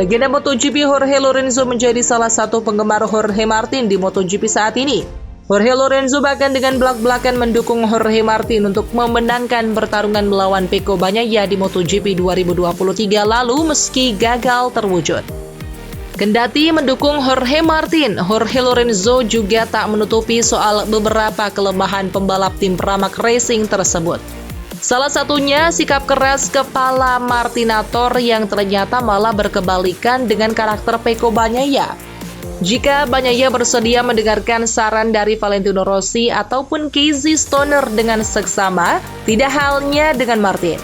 Legenda MotoGP Jorge Lorenzo menjadi salah satu penggemar Jorge Martin di MotoGP saat ini. Jorge Lorenzo bahkan dengan belak-belakan mendukung Jorge Martin untuk memenangkan pertarungan melawan Pecco Bagnaia di MotoGP 2023 lalu meski gagal terwujud. Kendati mendukung Jorge Martin, Jorge Lorenzo juga tak menutupi soal beberapa kelemahan pembalap tim Pramac Racing tersebut. Salah satunya sikap keras kepala Martinator yang ternyata malah berkebalikan dengan karakter Pecco Bagnaia. Jika Bagnaia bersedia mendengarkan saran dari Valentino Rossi ataupun Casey Stoner dengan seksama, tidak halnya dengan Martin.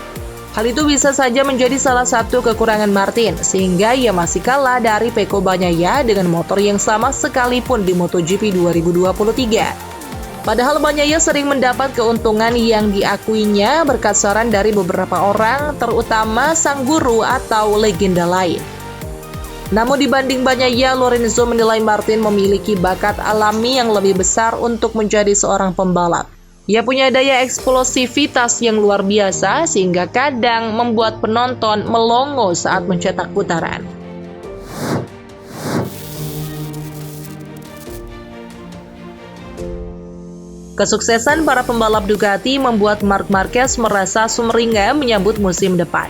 Hal itu bisa saja menjadi salah satu kekurangan Martin, sehingga ia masih kalah dari Pecco Bagnaia dengan motor yang sama sekalipun di MotoGP 2023. Padahal Bagnaia sering mendapat keuntungan yang diakuinya berkat saran dari beberapa orang, terutama sang guru atau legenda lain. Namun dibanding Bagnaia, Lorenzo menilai Martin memiliki bakat alami yang lebih besar untuk menjadi seorang pembalap. Ia punya daya eksplosivitas yang luar biasa sehingga kadang membuat penonton melongo saat mencetak putaran. Kesuksesan para pembalap Ducati membuat Marc Marquez merasa sumringah menyambut musim depan.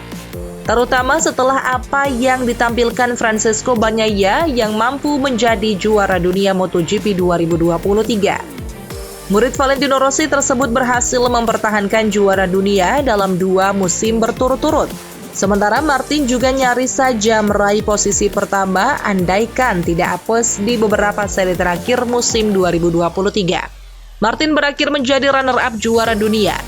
Terutama setelah apa yang ditampilkan Francesco Bagnaia yang mampu menjadi juara dunia MotoGP 2023. Murid Valentino Rossi tersebut berhasil mempertahankan juara dunia dalam 2 musim berturut-turut. Sementara Martin juga nyaris saja meraih posisi pertama andaikan tidak apes di beberapa seri terakhir musim 2023. Martin berakhir menjadi runner-up juara dunia.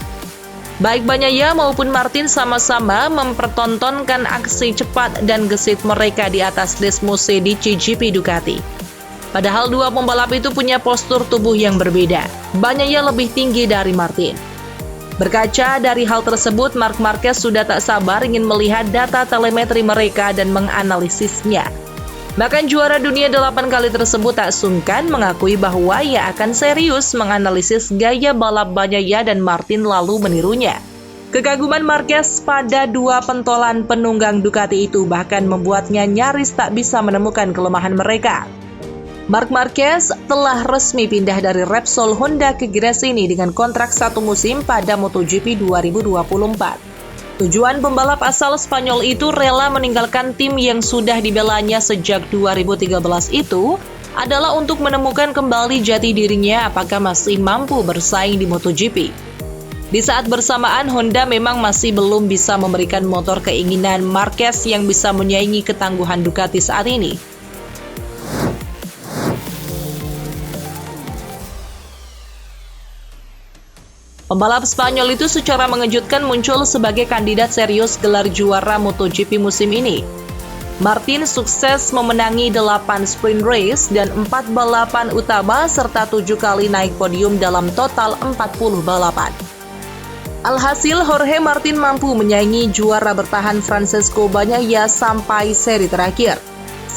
Baik Bagnaia maupun Martin sama-sama mempertontonkan aksi cepat dan gesit mereka di atas Desmose di CGP Ducati. Padahal dua pembalap itu punya postur tubuh yang berbeda. Bagnaia lebih tinggi dari Martin. Berkaca dari hal tersebut, Marc Marquez sudah tak sabar ingin melihat data telemetri mereka dan menganalisisnya. Bahkan juara dunia 8 kali tersebut tak sungkan mengakui bahwa ia akan serius menganalisis gaya balap Bagnaia dan Martin lalu menirunya. Kekaguman Marquez pada 2 pentolan penunggang Ducati itu bahkan membuatnya nyaris tak bisa menemukan kelemahan mereka. Marc Marquez telah resmi pindah dari Repsol Honda ke Gresini dengan kontrak 1 musim pada MotoGP 2024. Tujuan pembalap asal Spanyol itu rela meninggalkan tim yang sudah dibelanya sejak 2013 itu adalah untuk menemukan kembali jati dirinya apakah masih mampu bersaing di MotoGP. Di saat bersamaan, Honda memang masih belum bisa memberikan motor keinginan Marquez yang bisa menyaingi ketangguhan Ducati saat ini. Pembalap Spanyol itu secara mengejutkan muncul sebagai kandidat serius gelar juara MotoGP musim ini. Martin sukses memenangi 8 sprint race dan 4 balapan utama serta 7 kali naik podium dalam total 40 balapan. Alhasil, Jorge Martin mampu menyaingi juara bertahan Francesco Bagnaia sampai seri terakhir.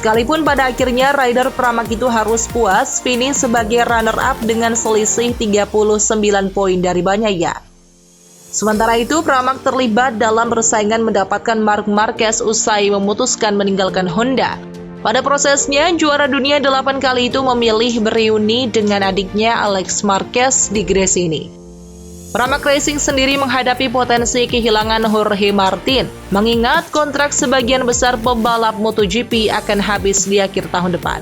Sekalipun pada akhirnya rider Pramac itu harus puas finish sebagai runner-up dengan selisih 39 poin dari Bagnaia. Sementara itu, Pramac terlibat dalam persaingan mendapatkan Marc Marquez usai memutuskan meninggalkan Honda. Pada prosesnya, juara dunia 8 kali itu memilih bereuni dengan adiknya Alex Marquez di Gresini. Pramac Racing sendiri menghadapi potensi kehilangan Jorge Martin, mengingat kontrak sebagian besar pembalap MotoGP akan habis di akhir tahun depan.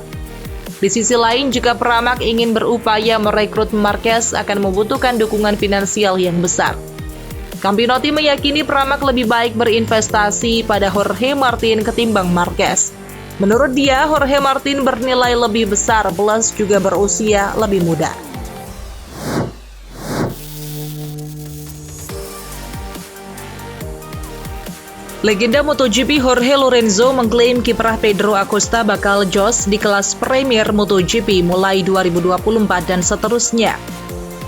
Di sisi lain, jika Pramac ingin berupaya merekrut Marquez akan membutuhkan dukungan finansial yang besar. Campinotti meyakini Pramac lebih baik berinvestasi pada Jorge Martin ketimbang Marquez. Menurut dia, Jorge Martin bernilai lebih besar plus juga berusia lebih muda. Legenda MotoGP Jorge Lorenzo mengklaim kiprah Pedro Acosta bakal jos di kelas Premier MotoGP mulai 2024 dan seterusnya.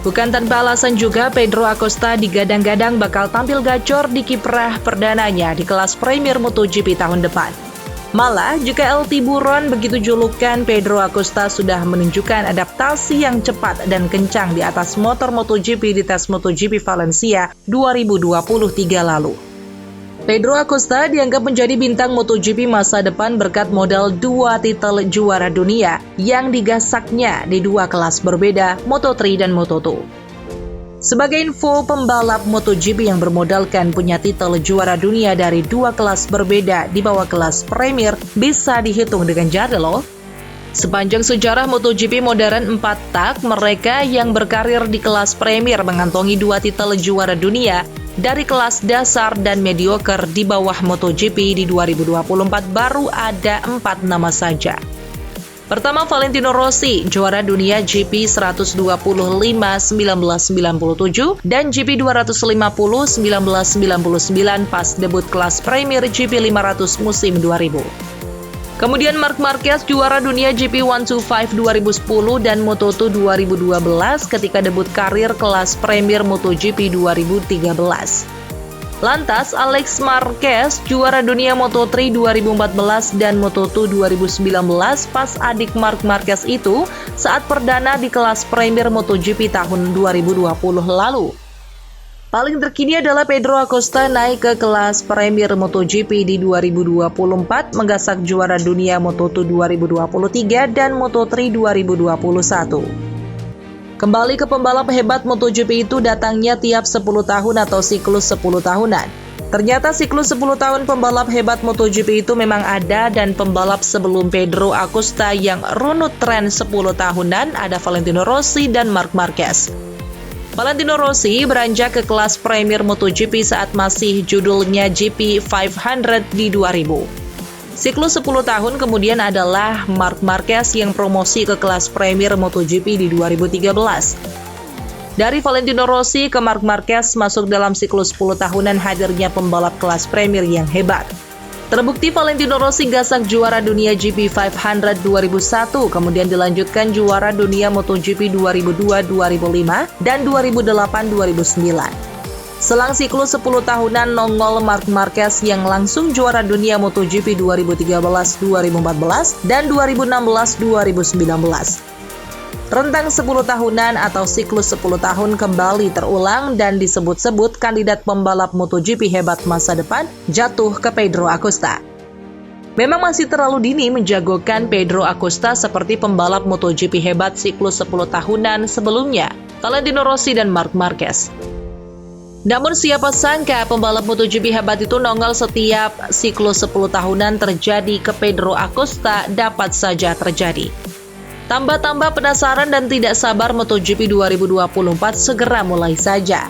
Bukan tanpa alasan juga Pedro Acosta digadang-gadang bakal tampil gacor di kiprah perdananya di kelas Premier MotoGP tahun depan. Malah, jika El Tiburon begitu julukan, Pedro Acosta sudah menunjukkan adaptasi yang cepat dan kencang di atas motor MotoGP di tes MotoGP Valencia 2023 lalu. Pedro Acosta dianggap menjadi bintang MotoGP masa depan berkat modal 2 titel juara dunia yang digasaknya di 2 kelas berbeda, Moto3 dan Moto2. Sebagai info, pembalap MotoGP yang bermodalkan punya titel juara dunia dari 2 kelas berbeda di bawah kelas Premier bisa dihitung dengan jari loh. Sepanjang sejarah MotoGP modern 4 tak, mereka yang berkarir di kelas Premier mengantongi 2 titel juara dunia dari kelas dasar dan mediocre di bawah MotoGP di 2024 baru ada 4 nama saja. Pertama, Valentino Rossi, juara dunia GP 125 1997 dan GP 250 1999 pas debut kelas Premier GP 500 musim 2000. Kemudian Marc Marquez, juara dunia GP 125 2010 dan Moto2 2012 ketika debut karir kelas Premier MotoGP 2013. Lantas Alex Marquez, juara dunia Moto3 2014 dan Moto2 2019 pas adik Marc Marquez itu saat perdana di kelas Premier MotoGP tahun 2020 lalu. Paling terkini adalah Pedro Acosta naik ke kelas Premier MotoGP di 2024 menggasak juara dunia Moto2 2023 dan Moto3 2021. Kembali ke pembalap hebat MotoGP itu datangnya tiap 10 tahun atau siklus 10 tahunan. Ternyata siklus 10 tahun pembalap hebat MotoGP itu memang ada dan pembalap sebelum Pedro Acosta yang runut tren 10 tahunan ada Valentino Rossi dan Marc Marquez. Valentino Rossi beranjak ke kelas Premier MotoGP saat masih judulnya GP 500 di 2000. Siklus 10 tahun kemudian adalah Marc Marquez yang promosi ke kelas Premier MotoGP di 2013. Dari Valentino Rossi ke Marc Marquez masuk dalam siklus 10 tahunan hadirnya pembalap kelas Premier yang hebat. Terbukti Valentino Rossi gasak juara dunia GP 500 2001, kemudian dilanjutkan juara dunia MotoGP 2002-2005 dan 2008-2009. Selang siklus 10 tahunan nongol Marc Marquez yang langsung juara dunia MotoGP 2013-2014 dan 2016-2019. Rentang 10 tahunan atau siklus 10 tahun kembali terulang dan disebut-sebut kandidat pembalap MotoGP hebat masa depan jatuh ke Pedro Acosta. Memang masih terlalu dini menjagokan Pedro Acosta seperti pembalap MotoGP hebat siklus 10 tahunan sebelumnya, Valentino Rossi dan Marc Marquez. Namun siapa sangka pembalap MotoGP hebat itu nongol setiap siklus 10 tahunan terjadi ke Pedro Acosta dapat saja terjadi. Tambah-tambah penasaran dan tidak sabar MotoGP 2024 segera mulai saja.